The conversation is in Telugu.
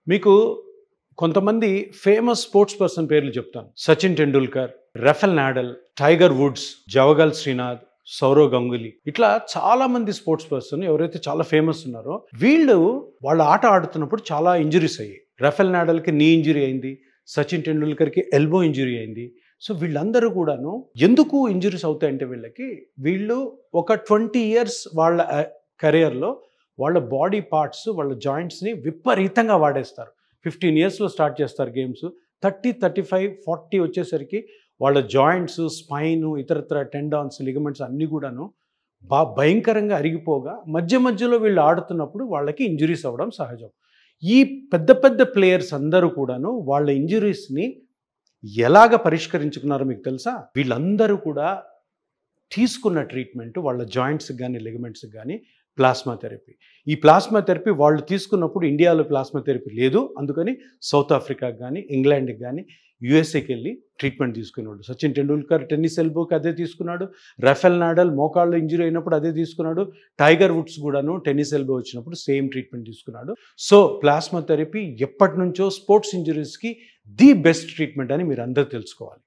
మీకు కొంతమంది ఫేమస్ స్పోర్ట్స్ పర్సన్ పేర్లు చెప్తాను. Sachin Tendulkar, Rafael Nadal, Tiger Woods, Javagal Srinath, Sourav Ganguly, ఇట్లా చాలా మంది స్పోర్ట్స్ పర్సన్ ఎవరైతే చాలా ఫేమస్ ఉన్నారో వీళ్ళు వాళ్ళ ఆట ఆడుతున్నప్పుడు చాలా ఇంజురీస్ అయ్యాయి. రఫెల్ నాడల్కి నీ ఇంజురీ అయింది, సచిన్ టెండూల్కర్కి ఎల్బో ఇంజురీ అయింది. సో వీళ్ళందరూ కూడాను ఎందుకు ఇంజురీస్ అవుతాయంటే వీళ్ళు ఒక 20 years వాళ్ళ కెరియర్లో వాళ్ళ బాడీ పార్ట్స్, వాళ్ళ జాయింట్స్ని విపరీతంగా వాడేస్తారు. 15 yearsలో స్టార్ట్ చేస్తారు గేమ్స్. 30, 35, 40 వచ్చేసరికి వాళ్ళ జాయింట్స్, స్పైన్, ఇతరత్ర టెండాన్స్, లిగమెంట్స్ అన్నీ కూడాను భయంకరంగా అరిగిపోగా మధ్యలో వీళ్ళు ఆడుతున్నప్పుడు వాళ్ళకి ఇంజురీస్ అవ్వడం సహజం. ఈ పెద్ద పెద్ద ప్లేయర్స్ అందరూ కూడాను వాళ్ళ ఇంజురీస్ని ఎలాగ పరిష్కరించుకున్నారో మీకు తెలుసా? వీళ్ళందరూ కూడా తీసుకున్న ట్రీట్మెంట్ వాళ్ళ జాయింట్స్కి కానీ లిగమెంట్స్కి కానీ ప్లాస్మా థెరపీ. ఈ ప్లాస్మా థెరపీ వాళ్ళు తీసుకున్నప్పుడు ఇండియాలో ప్లాస్మా థెరపీ లేదు. అందుకని సౌత్ ఆఫ్రికాకి కానీ, ఇంగ్లాండ్కి కానీ, యూఎస్ఏకి వెళ్ళి ట్రీట్మెంట్ తీసుకున్నాడు. సచిన్ టెండూల్కర్ టెన్నిస్ ఎల్బోకి అదే తీసుకున్నాడు. రఫెల్ నాడల్ మోకాళ్ళు ఇంజరీ అయినప్పుడు అదే తీసుకున్నాడు. టైగర్ వుడ్స్ కూడాను టెన్నిస్ ఎల్బో వచ్చినప్పుడు సేమ్ ట్రీట్మెంట్ తీసుకున్నాడు. సో ప్లాస్మా థెరపీ ఎప్పటి నుంచో స్పోర్ట్స్ ఇంజరీస్కి ది బెస్ట్ ట్రీట్మెంట్ అని మీరు అందరూ తెలుసుకోవాలి.